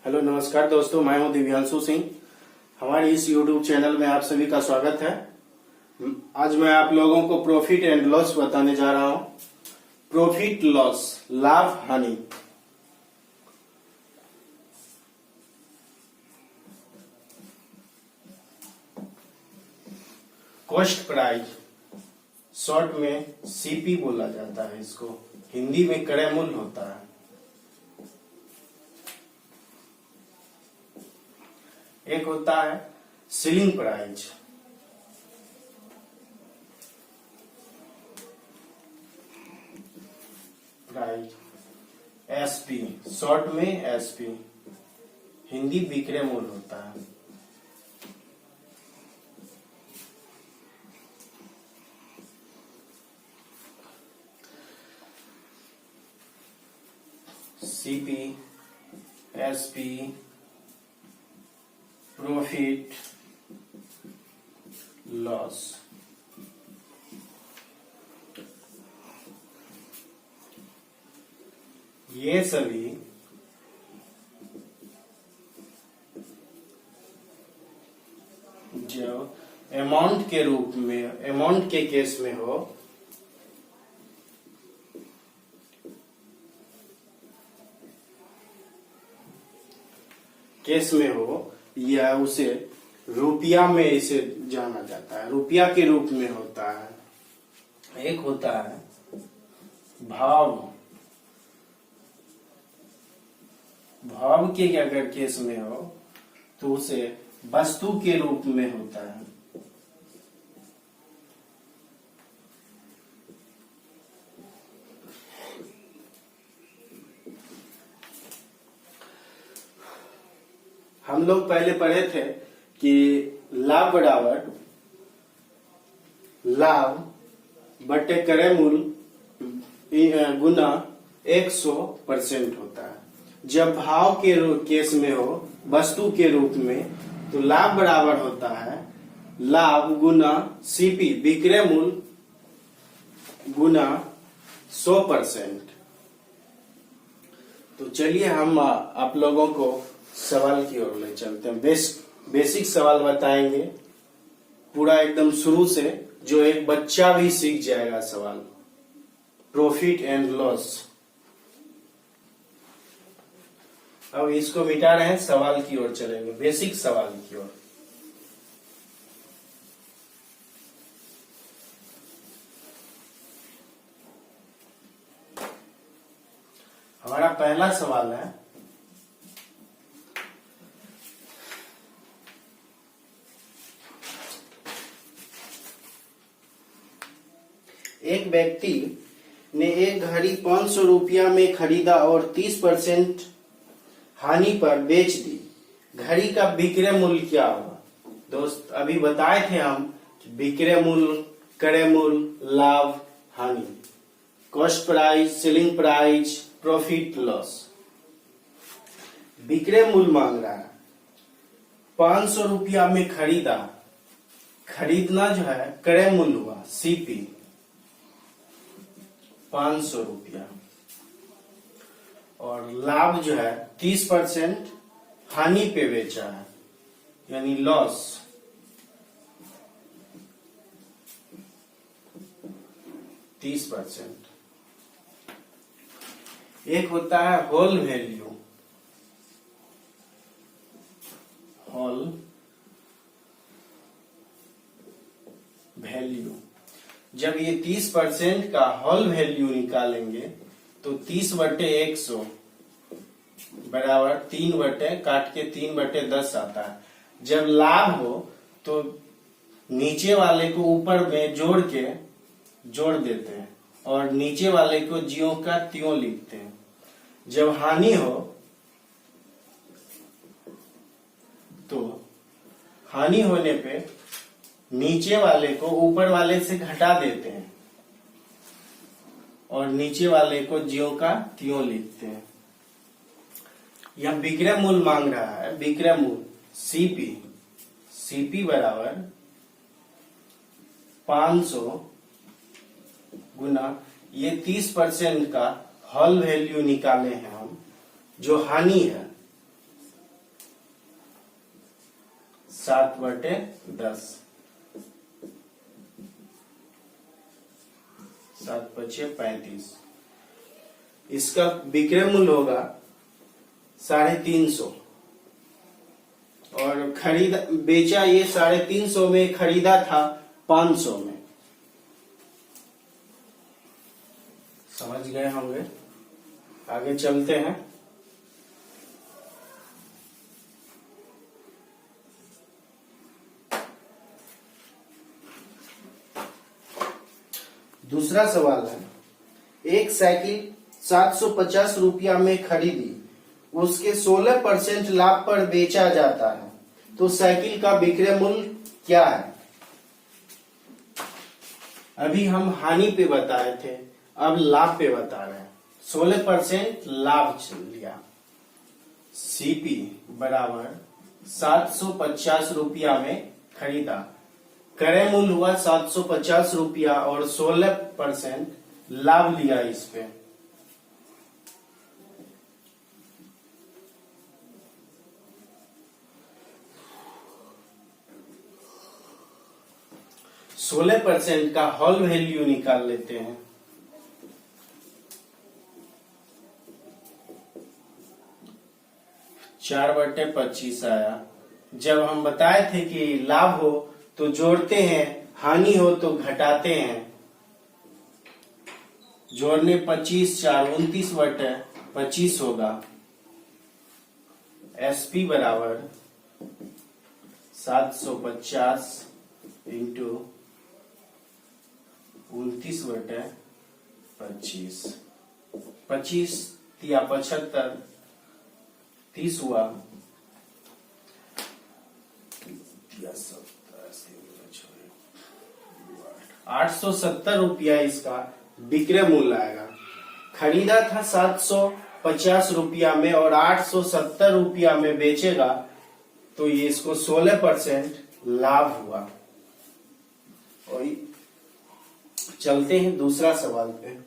Hello नमस्कार दोस्तों, मैं हूं दिव्यांशु सिंह। हमारे इस यूट्यूब चैनल में आप सभी का स्वागत है। आज मैं आप लोगों को प्रॉफिट एंड लॉस बताने जा रहा हूं। प्रॉफिट लॉस, लाभ हानि। कॉस्ट प्राइस, शॉर्ट में सीपी बोला जाता है, इसको हिंदी में क्रय मूल्य होता है। एक होता है सेलिंग प्राइस, एसपी, शॉर्ट में एसपी, हिंदी विक्रय मूल्य होता है। CP, SP, profit loss. ये सभी जो अमाउंट के रूप में, अमाउंट के केस में हो, या उसे रुपया में इसे जाना जाता है, रुपया के रूप में होता है। एक होता है भाव, भाव के अगर केस में हो तो उसे वस्तु के रूप में होता है। हम लोग पहले पढ़े थे कि लाभ बराबर लाभ बटे क्रय मूल्य गुना 100% होता है। जब भाव के केस में हो, वस्तु के रूप में, तो लाभ बराबर होता है लाभ गुना सीपी, विक्रय मूल्य गुना 100%। तो चलिए हम आप लोगों को सवाल की ओर ले चलते हैं। बेसिक सवाल बताएंगे, पूरा एकदम शुरू से, जो एक बच्चा भी सीख जाएगा सवाल। Profit and loss. अब इसको मिटा रहे हैं, सवाल की ओर चलेंगे, बेसिक सवाल की ओर। हमारा पहला सवाल है, एक व्यक्ति ने एक घड़ी 500 रुपया में खरीदा और 30% हानि पर बेच दी। घड़ी का विक्रय मूल्य क्या होगा? दोस्त, अभी बताए थे हम कि विक्रय मूल्य, क्रय मूल्य, लाभ, हानि, cost price, selling price, profit loss. विक्रय मूल्य मांग रहा है। 500 रुपया में खरीदा, खरीदना जो है क्रय मूल्य हुआ, सीपी 500 रुपया, और लाभ जो है 30% हानि पे बेचा है, यानी लॉस, 30%। एक होता है होल वैल्यू, होल वैल्यू। जब ये 30% का होल वैल्यू निकालेंगे तो 30/100 बराबर 3 काट के 3/10 आता है। जब लाभ हो तो नीचे वाले को ऊपर में जोड़ देते हैं और नीचे वाले को ज्यों का त्यों लिखते हैं। जब हानि हो तो हानि होने पे नीचे वाले को ऊपर वाले से घटा देते हैं और नीचे वाले को ज्यों का त्यों लिखते हैं। यह विक्रय मूल्य मांग रहा है, विक्रय मूल्य सीपी बराबर 500 गुना ये 30% का होल वैल्यू निकाले हैं हम, जो हानि है 7/10, 7×5 = 35। इसका विक्रय मूल्य होगा 350 और खरीदा बेचा ये 350 में, खरीदा था 500 में। समझ गए होंगे। आगे चलते हैं। दूसरा सवाल है, एक साइकिल 750 रुपया में खरीदी, उसके 16% लाभ पर बेचा जाता है, तो साइकिल का विक्रय मूल्य क्या है? अभी हम हानि पे बताए थे, अब लाभ पे बता रहे हैं। 16% लाभ लिया, सीपी बराबर 750 रुपया में खरीदा, क्रय मूल्य हुआ 750 रुपया और 16% लाभ लिया इस पे। सोलह % का होल वैल्यू निकाल लेते हैं। चार बटे 25 आया। जब हम बताए थे कि लाभ हो तो जोड़ते हैं, हानि हो तो घटाते हैं। जोड़ने 25 4 29/25 होगा। एसपी बराबर 750 इंटू 29/25। 25 या 75, 30 हुआ। 870 रुपया इसका विक्रय मूल्य आएगा। खरीदा था 750 रुपया में और 870 रुपया में बेचेगा, तो ये इसको 16% लाभ हुआ। और चलते हैं दूसरा सवाल पे।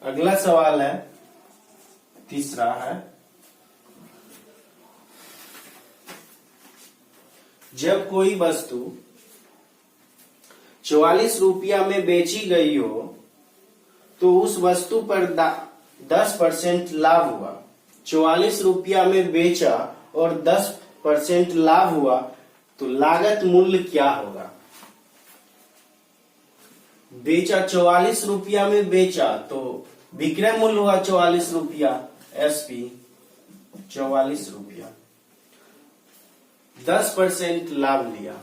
अगला सवाल है, तीसरा है, जब कोई वस्तु 44 रुपया में बेची गई हो तो उस वस्तु पर 10% लाभ हुआ। 44 रुपया में बेचा और 10% लाभ हुआ, तो लागत मूल्य क्या होगा? बेचा 44 रुपया में बेचा तो विक्रय मूल्य हुआ 44 रुपया, एसपी 44 रुपया। 10% लाभ लिया,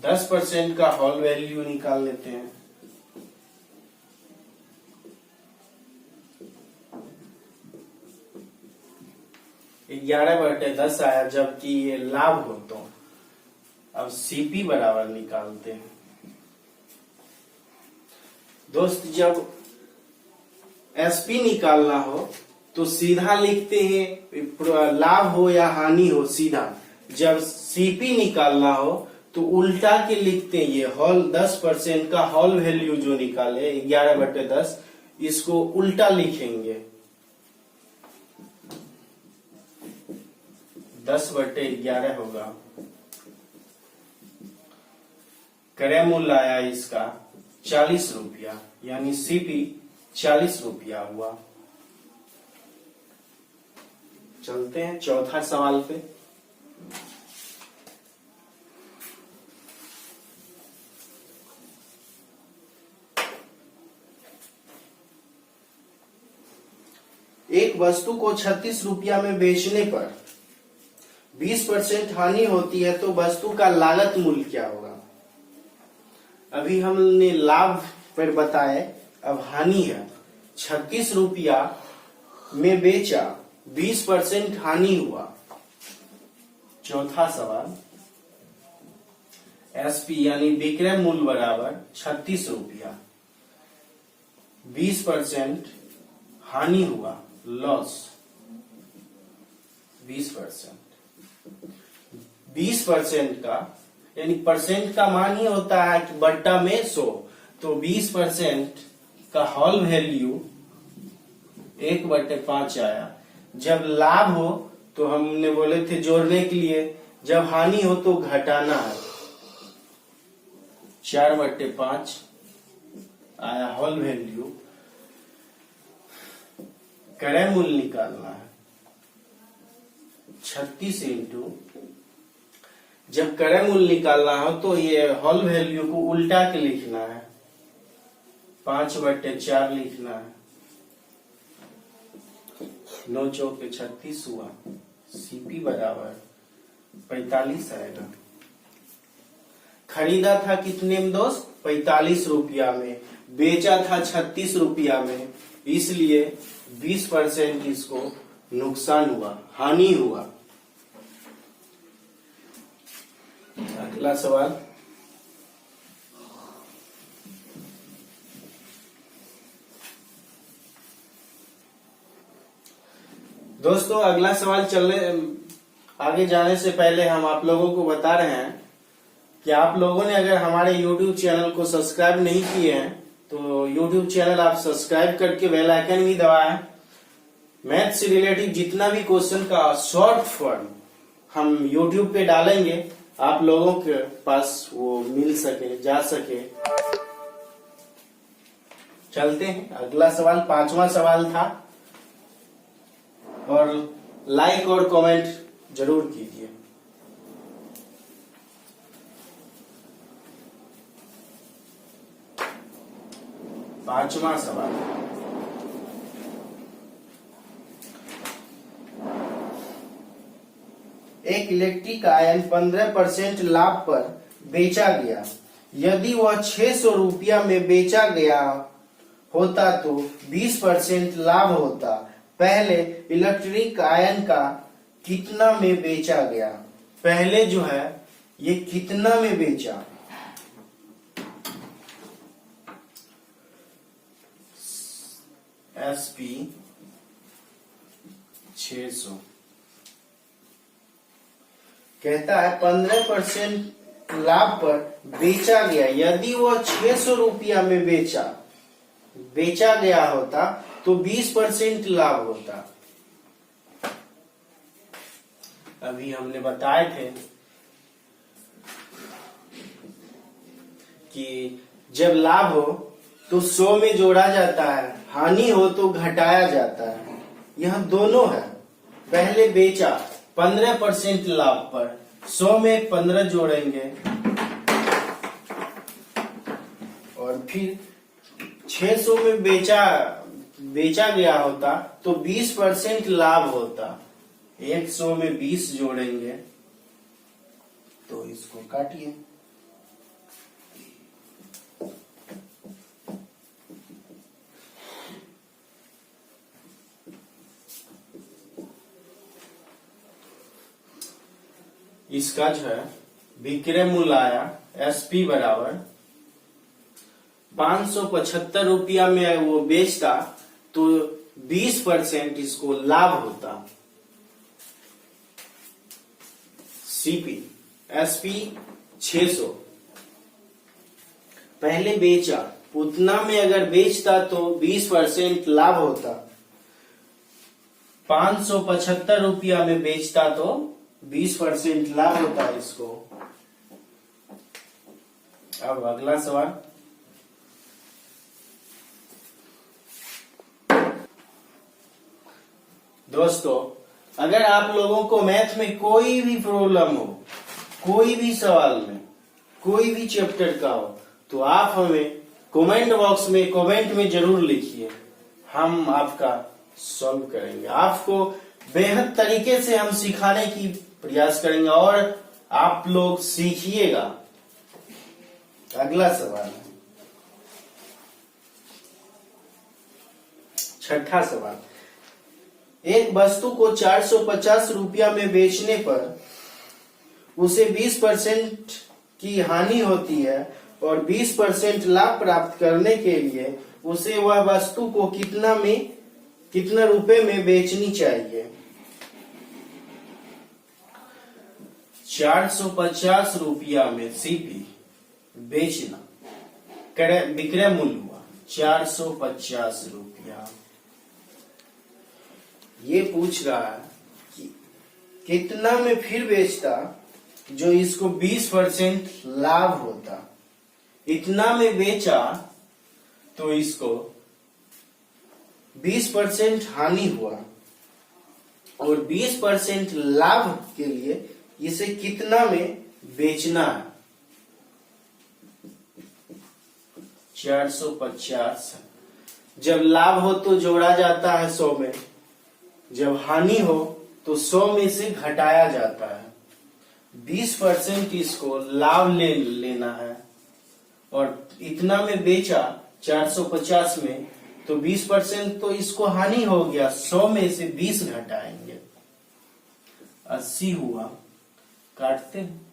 दस % का होल वैल्यू निकाल लेते हैं। ग्यारह बटे 10 आया, जबकि ये लाभ हो तो। अब सीपी बराबर निकालते हैं। दोस्त, जब एसपी निकालना हो तो सीधा लिखते हैं, लाभ हो या हानि हो सीधा। जब सीपी निकालना हो तो उल्टा के लिखते हैं। ये होल 10% का होल वैल्यू जो निकाले 11 बटे 10, इसको उल्टा लिखेंगे। 10 बटे 11 होगा। क्रय मूल्य आया इसका 40 रुपया, यानी सीपी 40 रुपया हुआ। चलते हैं चौथा सवाल पे। एक वस्तु को 36 रुपया में बेचने पर 20% हानि होती है, तो वस्तु का लागत मूल्य क्या होगा? अभी हमने लाभ पर बताए, अब हानि है। 36 रुपया में बेचा, 20% हानि हुआ। चौथा सवाल, एसपी यानी विक्रय मूल्य बराबर 36 रुपया, 20% हानि हुआ, लॉस 20%। 20% का, यानी परसेंट का मान ही होता है कि बट्टा में 100, तो 20% का होल वैल्यू 1/5 आया। जब लाभ हो तो हमने बोले थे जोड़ने के लिए, जब हानि हो तो घटाना है। 4/5 आया होल वैल्यू। क्रय मूल्य निकालना है 36 इंटू, जब क्रय मूल्य निकालना हो तो ये होल वैल्यू को उल्टा के लिखना है, 5/4 लिखना है। 9 चौके 36 हुआ। सीपी बराबर 45 आएगा। खरीदा था कितने में दोस्त? 45 रुपया में। बेचा था 36 रुपया में, इसलिए 20% इसको नुकसान हुआ, हानि हुआ। अगला सवाल, दोस्तों अगला सवाल आगे जाने से पहले हम आप लोगों को बता रहे हैं कि आप लोगों ने अगर हमारे YouTube चैनल को सब्सक्राइब नहीं किए हैं तो YouTube चैनल आप सब्सक्राइब करके बेल आइकन भी दबाएं। मैथ से रिलेटेड जितना भी क्वेश्चन का शॉर्ट फॉर्म हम YouTube पे डालेंगे, आप लोगों के पास वो मिल सके, जा सके। चलते हैं अगला सवाल, 5वां सवाल था, और लाइक और कमेंट जरूर कीजिए। पांचवा सवाल, एक इलेक्ट्रिक आयन 15% लाभ पर बेचा गया। यदि वह 600 रुपया में बेचा गया होता तो 20% लाभ होता। पहले इलेक्ट्रिक आयन का कितना में बेचा गया? पहले जो है ये कितना में बेचा? SP 600 कहता है 15% लाभ पर बेचा गया। यदि वह 600 रुपया में बेचा गया होता तो 20% लाभ होता। अभी हमने बताए थे कि जब लाभ हो तो 100 में जोड़ा जाता है, हानि हो तो घटाया जाता है। यह दोनों है। पहले बेचा 15% लाभ पर, 100 में 15 जोड़ेंगे और फिर 600 में बेचा गया होता तो 20% लाभ होता। 100 में 20 जोड़ेंगे तो इसको काटिए। इसका जो है विक्रय मूल्य आया SP बराबर 575 रुपया में वो बेचता तो 20% इसको लाभ होता। CP SP 600 पहले बेचा, उतना में अगर बेचता तो 20% लाभ होता। 575 रुपया में बेचता तो 20% लाभ होता है इसको। अब अगला सवाल, दोस्तों अगर आप लोगों को मैथ में कोई भी प्रॉब्लम हो, कोई भी सवाल में, कोई भी चैप्टर का हो, तो आप हमें कमेंट बॉक्स में कमेंट में जरूर लिखिए। हम आपका सॉल्व करेंगे। आपको बेहद तरीके से हम सिखाने की प्रयास करेंगे और आप लोग सीखिएगा। अगला सवाल, छठा सवाल, एक वस्तु को 450 रुपया में बेचने पर उसे 20% की हानि होती है और 20% लाभ प्राप्त करने के लिए उसे वह वस्तु को कितना रुपए में बेचनी चाहिए? 450 रुपया में सीपी बेचना, विक्रय मूल्य हुआ 450 रुपया। ये पूछ रहा है कि कितना में फिर बेचता जो इसको 20% लाभ होता। इतना में बेचा तो इसको 20% हानि हुआ और 20% लाभ के लिए इसे कितना में बेचना है। 450 जब लाभ हो तो जोड़ा जाता है 100 में, जब हानि हो तो 100 में से घटाया जाता है। 20% इसको लाभ लेना है और इतना में बेचा 450 में, तो 20% तो इसको हानि हो गया, 100 में से 20 घटाएंगे, 80 हुआ। काटते हैं।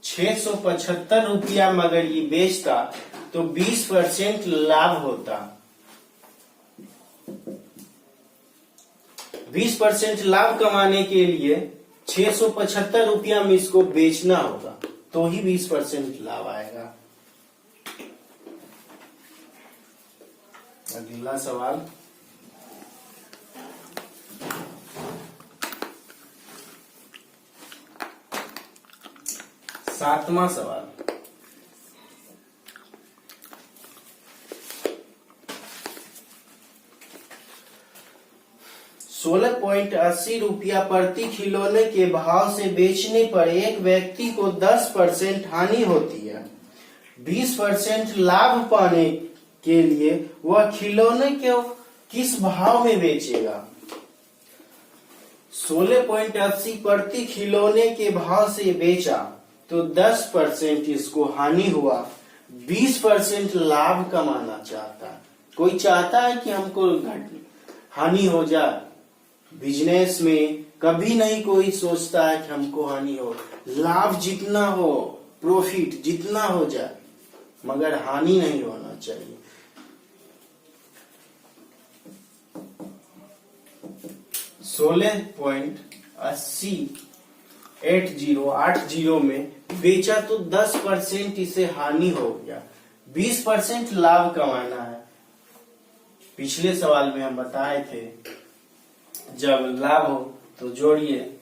₹675 मगर ये बेचता तो 20% लाभ होता। 20% लाभ कमाने के लिए 675 रुपया में इसको बेचना होगा, तो ही 20% लाभ आएगा। अगला सवाल, सातवां सवाल, ₹16.80 प्रति खिलौने के भाव से बेचने पर एक व्यक्ति को 10% हानि होती है। 20% लाभ पाने के लिए वह खिलौने को किस भाव में बेचेगा। 16.80 प्रति खिलौने के भाव से बेचा तो 10% इसको हानि हुआ, 20% लाभ कमाना चाहता है। कोई चाहता है कि हमको हानि हो जाए। बिजनेस में कभी नहीं कोई सोचता है कि हमको हानि हो, लाभ जितना हो, प्रॉफिट जितना हो जाए, मगर हानि नहीं होना चाहिए। $16.80 में बेचा तो 10% इसे हानि हो गया, 20% लाभ कमाना है। पिछले सवाल में हम बताए थे जब लाभ हो तो जोड़िए,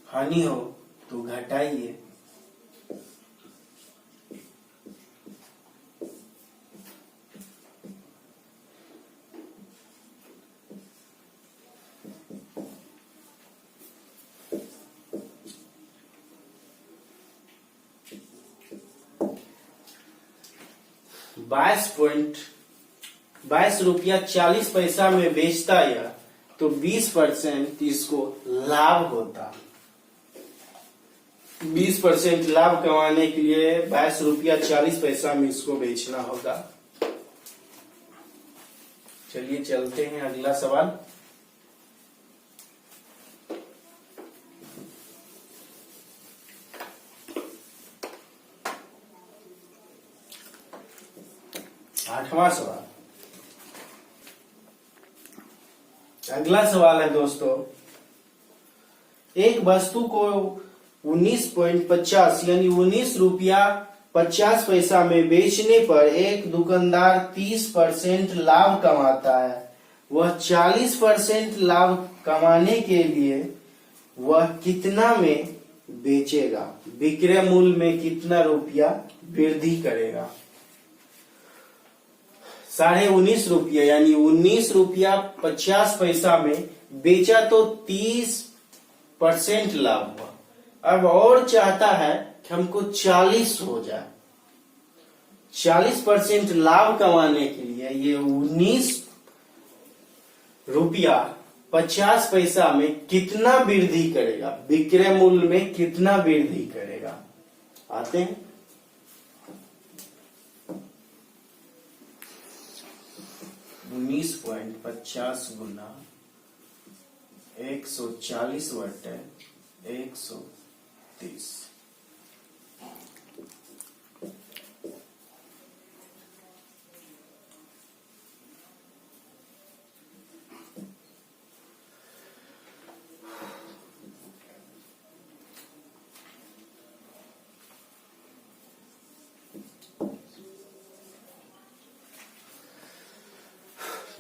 हानि हो तो घटाइए। ₹22.40 में बेचता या तो 20% इसको लाभ होता। 20% लाभ कमाने के लिए ₹22.40 में इसको बेचना होगा। चलिए चलते हैं अगला सवाल। आठवां सवाल। अगला सवाल है दोस्तों, एक वस्तु को 19.50 यानी ₹19.50 में बेचने पर एक दुकानदार 30% लाभ कमाता है। वह 40% लाभ कमाने के लिए वह कितना में बेचेगा, विक्रय मूल्य में कितना रुपया वृद्धि करेगा। ₹19.50 यानी ₹19.50 में बेचा तो 30% लाभ हुआ। अब और चाहता है कि हमको 40 हो जाए। 40% लाभ कमाने के लिए ये ₹19.50 में कितना वृद्धि करेगा, विक्रय मूल्य में कितना वृद्धि करेगा। आते हैं। ₹19.50 गुना 140/130।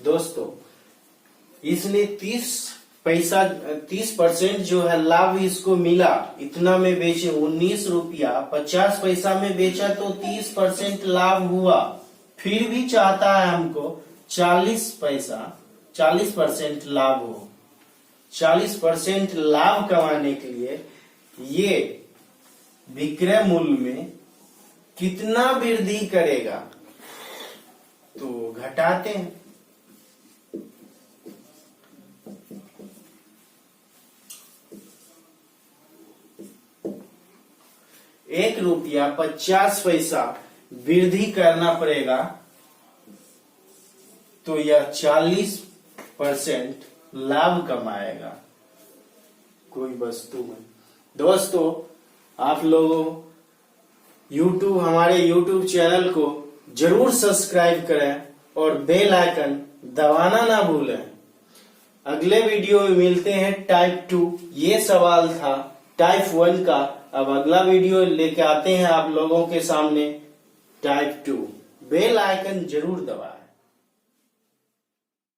दोस्तों इसने 30% जो है लाभ इसको मिला, इतना में बेचे 19 रुपया 50 पैसा में बेचा तो 30% लाभ हुआ। फिर भी चाहता है हमको 40% लाभ हो। 40% लाभ कमाने के लिए ये विक्रय मूल्य में कितना वृद्धि करेगा, तो घटाते हैं। ₹1.50 वृद्धि करना पड़ेगा, तो यह 40% लाभ कमाएगा कोई वस्तु में। दोस्तों आप लोगों हमारे YouTube चैनल को जरूर सब्सक्राइब करें और बेल आइकन दबाना ना भूलें। अगले वीडियो में मिलते हैं टाइप 2। ये सवाल था टाइप 1 का। अब अगला वीडियो लेके आते हैं आप लोगों के सामने टाइप 2। बेल आइकन जरूर दबाएं।